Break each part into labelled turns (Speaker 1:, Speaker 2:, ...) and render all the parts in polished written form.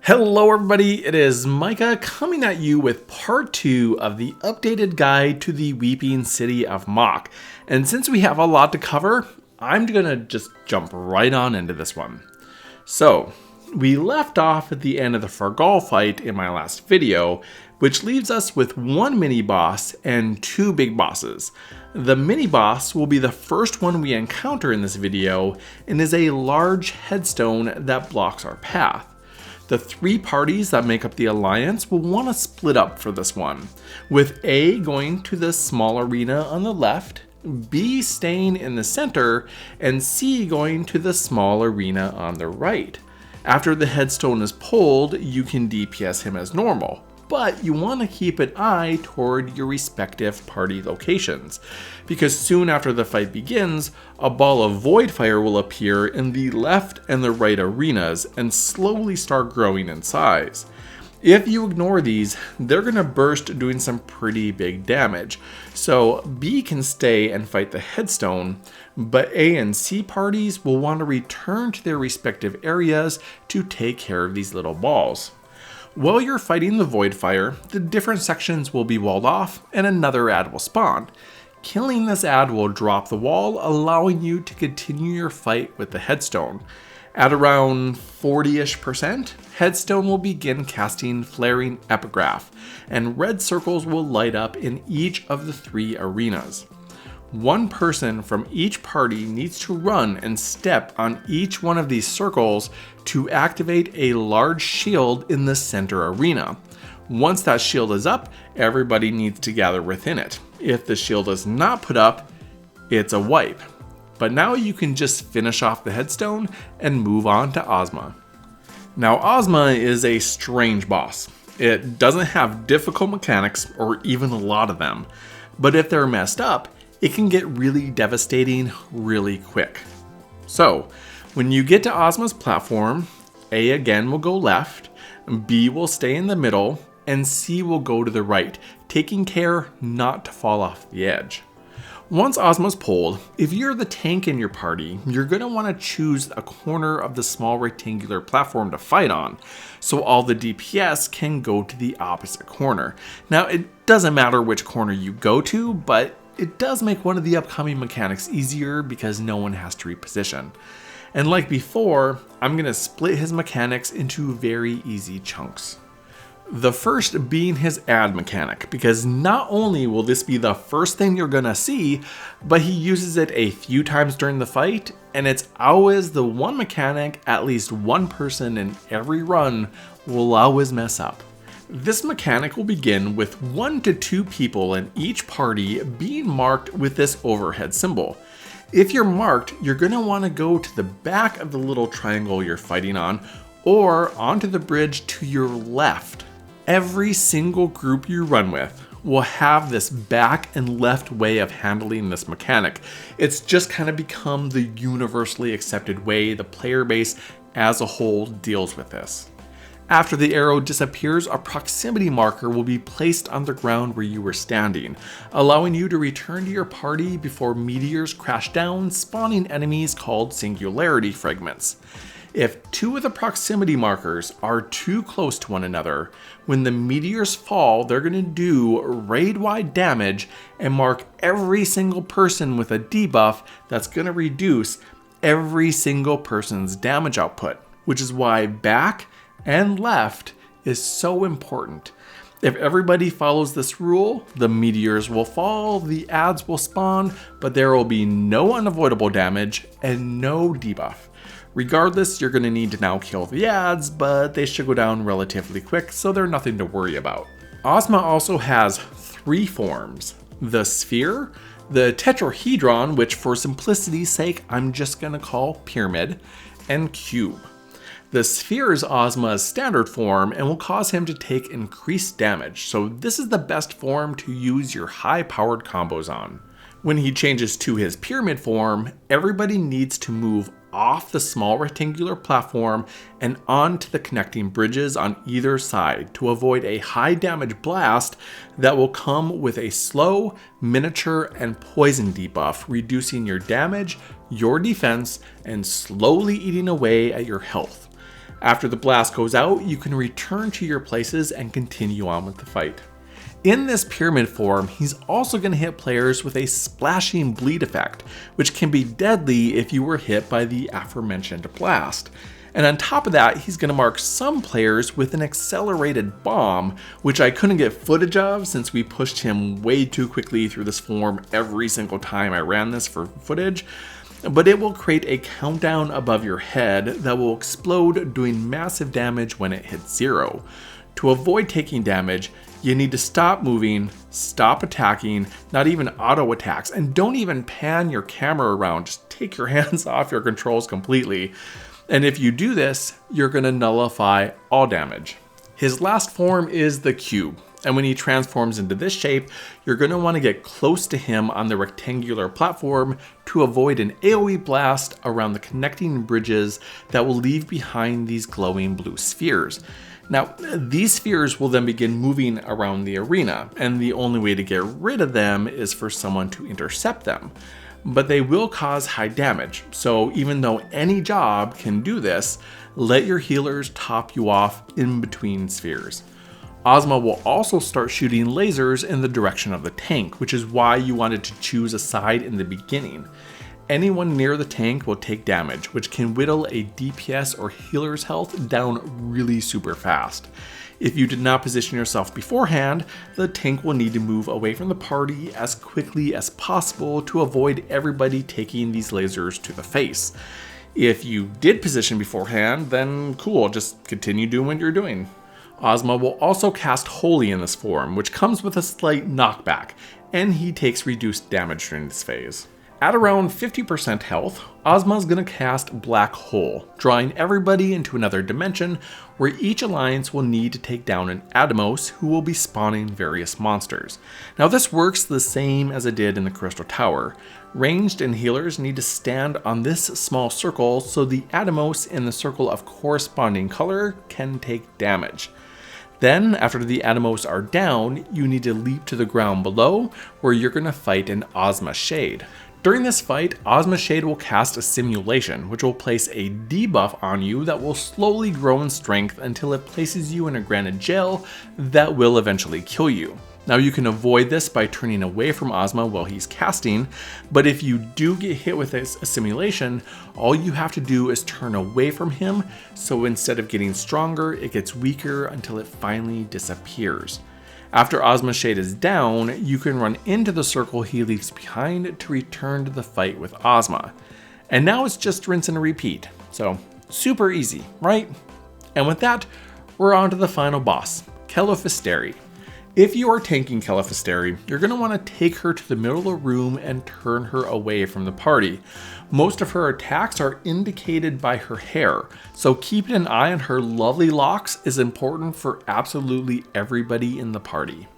Speaker 1: Hello everybody, it is Micah coming at you with part 2 of the updated guide to the Weeping City of Mhach. And since we have a lot to cover, I'm gonna just jump right on into this one. So, we left off at the end of the Fargal fight in my last video, which leaves us with one mini-boss and two big bosses. The mini-boss will be the first one we encounter in this video and is a large headstone that blocks our path. The three parties that make up the alliance will want to split up for this one, with A going to the small arena on the left, B staying in the center, and C going to the small arena on the right. After the headstone is pulled, you can DPS him as normal, but you want to keep an eye toward your respective party locations, because soon after the fight begins, a ball of void fire will appear in the left and the right arenas and slowly start growing in size. If you ignore these, they're going to burst doing some pretty big damage, so B can stay and fight the headstone, but A and C parties will want to return to their respective areas to take care of these little balls. While you're fighting the void fire, the different sections will be walled off and another ad will spawn. Killing this ad will drop the wall, allowing you to continue your fight with the headstone. At around 40-ish%, headstone will begin casting flaring epigraph, and red circles will light up in each of the three arenas. One person from each party needs to run and step on each one of these circles to activate a large shield in the center arena. Once that shield is up, everybody needs to gather within it. If the shield is not put up, it's a wipe. But now you can just finish off the headstone and move on to Ozma. Now Ozma is a strange boss. It doesn't have difficult mechanics or even a lot of them, but if they're messed up, it can get really devastating really quick. So, when you get to Ozma's platform, A again will go left, B will stay in the middle, and C will go to the right, taking care not to fall off the edge. Once Ozma's pulled, if you're the tank in your party, you're going to want to choose a corner of the small rectangular platform to fight on, so all the DPS can go to the opposite corner. Now, it doesn't matter which corner you go to, but it does make one of the upcoming mechanics easier because no one has to reposition. And like before, I'm going to split his mechanics into very easy chunks. The first being his ad mechanic, because not only will this be the first thing you're going to see, but he uses it a few times during the fight, and it's always the one mechanic at least one person in every run will always mess up. This mechanic will begin with 1 to 2 people in each party being marked with this overhead symbol. If you're marked, you're going to want to go to the back of the little triangle you're fighting on, or onto the bridge to your left. Every single group you run with will have this back and left way of handling this mechanic. It's just kind of become the universally accepted way the player base as a whole deals with this. After the arrow disappears, a proximity marker will be placed on the ground where you were standing, allowing you to return to your party before meteors crash down, spawning enemies called singularity fragments. If 2 of the proximity markers are too close to one another, when the meteors fall, they're going to do raid-wide damage and mark every single person with a debuff that's going to reduce every single person's damage output, which is why back and left is so important. If everybody follows this rule, the meteors will fall, the ads will spawn, but there will be no unavoidable damage and no debuff. Regardless, you're going to need to now kill the ads, but they should go down relatively quick, so they're nothing to worry about. Ozma also has 3 forms: the sphere, the tetrahedron, which for simplicity's sake I'm just going to call pyramid, and cube. The sphere is Ozma's standard form and will cause him to take increased damage, so this is the best form to use your high-powered combos on. When he changes to his pyramid form, everybody needs to move off the small rectangular platform and onto the connecting bridges on either side to avoid a high damage blast that will come with a slow, miniature, and poison debuff, reducing your damage, your defense, and slowly eating away at your health. After the blast goes out, you can return to your places and continue on with the fight. In this pyramid form, he's also going to hit players with a splashing bleed effect, which can be deadly if you were hit by the aforementioned blast. And on top of that, he's going to mark some players with an accelerated bomb, which I couldn't get footage of since we pushed him way too quickly through this form every single time I ran this for footage. But it will create a countdown above your head that will explode, doing massive damage when it hits 0. To avoid taking damage, you need to stop moving, stop attacking, not even auto attacks, and don't even pan your camera around. Just take your hands off your controls completely. And if you do this, you're going to nullify all damage. His last form is the cube. And when he transforms into this shape, you're going to want to get close to him on the rectangular platform to avoid an AoE blast around the connecting bridges that will leave behind these glowing blue spheres. Now, these spheres will then begin moving around the arena, and the only way to get rid of them is for someone to intercept them. But they will cause high damage, so even though any job can do this, let your healers top you off in between spheres. Ozma will also start shooting lasers in the direction of the tank, which is why you wanted to choose a side in the beginning. Anyone near the tank will take damage, which can whittle a DPS or healer's health down really super fast. If you did not position yourself beforehand, the tank will need to move away from the party as quickly as possible to avoid everybody taking these lasers to the face. If you did position beforehand, then cool, just continue doing what you're doing. Ozma will also cast Holy in this form, which comes with a slight knockback, and he takes reduced damage during this phase. At around 50% health, Ozma is going to cast Black Hole, drawing everybody into another dimension where each alliance will need to take down an Atomos who will be spawning various monsters. Now this works the same as it did in the Crystal Tower. Ranged and healers need to stand on this small circle so the Atomos in the circle of corresponding color can take damage. Then, after the Atomos are down, you need to leap to the ground below where you're going to fight an Ozma Shade. During this fight, Ozma Shade will cast a simulation, which will place a debuff on you that will slowly grow in strength until it places you in a granite gel that will eventually kill you. Now you can avoid this by turning away from Ozma while he's casting, but if you do get hit with a simulation, all you have to do is turn away from him, so instead of getting stronger, it gets weaker until it finally disappears. After Ozma Shade is down, you can run into the circle he leaves behind to return to the fight with Ozma. And now it's just rinse and repeat, so super easy, right? And with that, we're on to the final boss, Kelefisteri. If you are tanking Kelefisteri, you're going to want to take her to the middle of the room and turn her away from the party. Most of her attacks are indicated by her hair, so keeping an eye on her lovely locks is important for absolutely everybody in the party.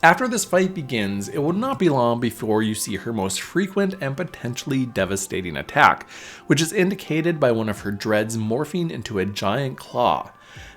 Speaker 1: After this fight begins, it will not be long before you see her most frequent and potentially devastating attack, which is indicated by one of her dreads morphing into a giant claw.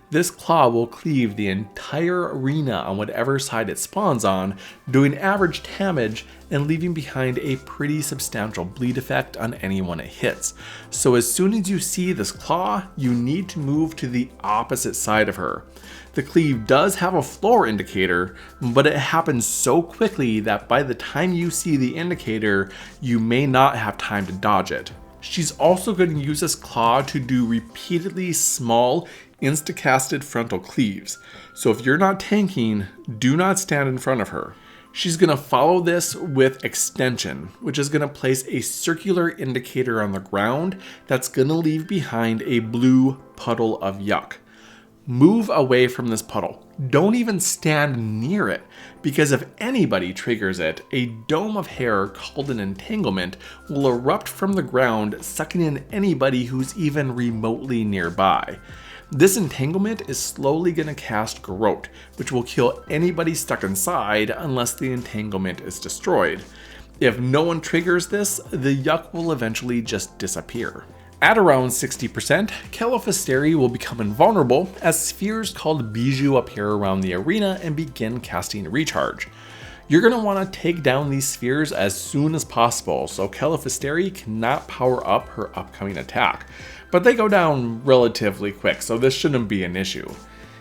Speaker 1: This claw will cleave the entire arena on whatever side it spawns on, doing average damage and leaving behind a pretty substantial bleed effect on anyone it hits. So as soon as you see this claw, you need to move to the opposite side of her. The cleave does have a floor indicator, but it happens so quickly that by the time you see the indicator, you may not have time to dodge it. She's also going to use this claw to do repeatedly small, insta-casted frontal cleaves. So if you're not tanking, do not stand in front of her. She's going to follow this with extension, which is going to place a circular indicator on the ground that's going to leave behind a blue puddle of yuck. Move away from this puddle. Don't even stand near it, because if anybody triggers it, a dome of hair called an entanglement will erupt from the ground, sucking in anybody who's even remotely nearby. This entanglement is slowly going to cast Garrote, which will kill anybody stuck inside unless the entanglement is destroyed. If no one triggers this, the yuck will eventually just disappear. At around 60%, Kelefisteri will become invulnerable as spheres called Bijou appear around the arena and begin casting Recharge. You're going to want to take down these spheres as soon as possible so Kelefisteri cannot power up her upcoming attack. but they go down relatively quick, so this shouldn't be an issue.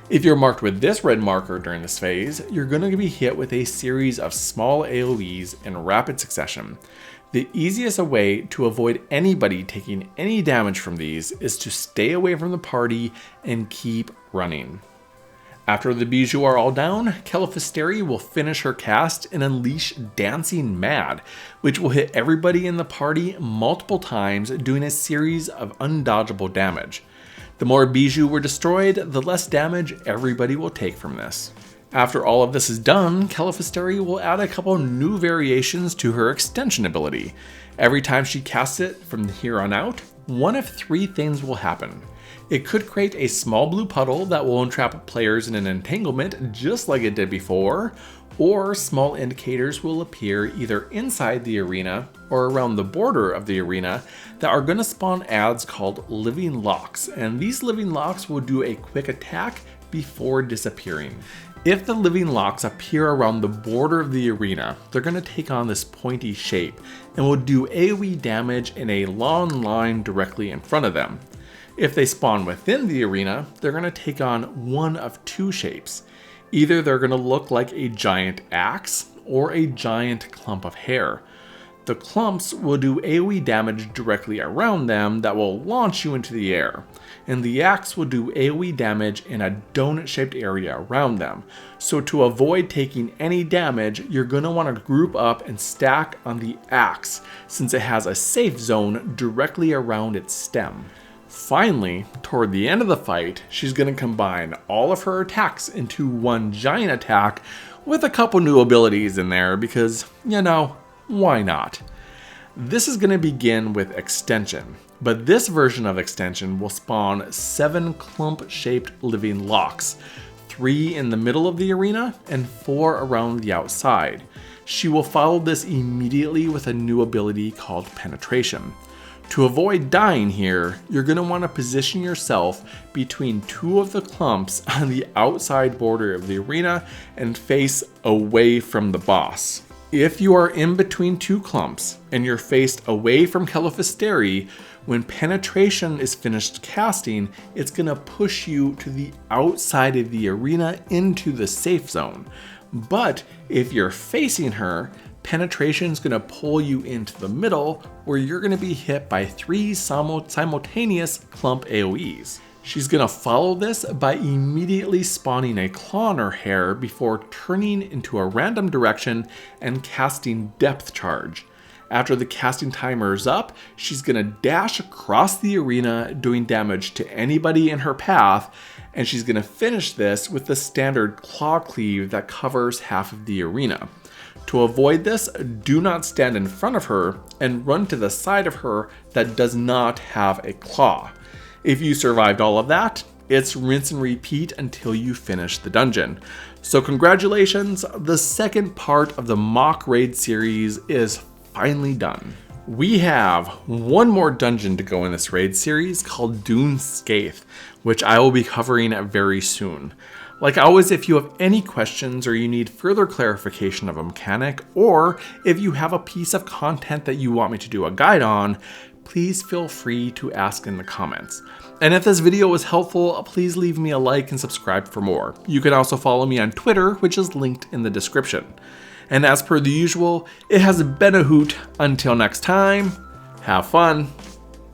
Speaker 1: If you're marked with this red marker during this phase, you're going to be hit with a series of small AoEs in rapid succession. The easiest way to avoid anybody taking any damage from these is to stay away from the party and keep running. After the bijou are all down, Kelefisteri will finish her cast and unleash Dancing Mad, which will hit everybody in the party multiple times, doing a series of undodgeable damage. The more bijou were destroyed, the less damage everybody will take from this. After all of this is done, Kelefisteri will add a couple new variations to her extension ability. Every time she casts it from here on out, one of three things will happen. It could create a small blue puddle that will entrap players in an entanglement just like it did before, or small indicators will appear either inside the arena or around the border of the arena that are going to spawn ads called living locks, and these living locks will do a quick attack before disappearing. If the living locks appear around the border of the arena, they're going to take on this pointy shape and will do AoE damage in a long line directly in front of them. If they spawn within the arena, they're going to take on one of two shapes. Either they're going to look like a giant axe or a giant clump of hair. The clumps will do AoE damage directly around them that will launch you into the air, and the axe will do AoE damage in a donut-shaped area around them. So to avoid taking any damage, you're going to want to group up and stack on the axe, since it has a safe zone directly around its stem. Finally, toward the end of the fight, she's going to combine all of her attacks into one giant attack with a couple new abilities in there because, you know, why not? This is going to begin with Extension, but this version of Extension will spawn 7 clump-shaped living locks, 3 in the middle of the arena and 4 around the outside. She will follow this immediately with a new ability called Penetration. To avoid dying here, you're going to want to position yourself between 2 of the clumps on the outside border of the arena and face away from the boss. If you are in between 2 clumps and you're faced away from Kelefisteri, when Penetration is finished casting, it's going to push you to the outside of the arena into the safe zone. But if you're facing her, Penetration is going to pull you into the middle where you're going to be hit by 3 simultaneous clump AoEs. She's going to follow this by immediately spawning a claw in her hair before turning into a random direction and casting Depth Charge. After the casting timer is up, she's going to dash across the arena doing damage to anybody in her path, and she's going to finish this with the standard claw cleave that covers half of the arena. To avoid this, do not stand in front of her and run to the side of her that does not have a claw. If you survived all of that, it's rinse and repeat until you finish the dungeon. So congratulations, the second part of the Mhach raid series is finally done. We have one more dungeon to go in this raid series called Dune Scathe, which I will be covering very soon. Like always, if you have any questions or you need further clarification of a mechanic, or if you have a piece of content that you want me to do a guide on, please feel free to ask in the comments. And if this video was helpful, please leave me a like and subscribe for more. You can also follow me on Twitter, which is linked in the description. And as per the usual, it has been a hoot. Until next time, have fun.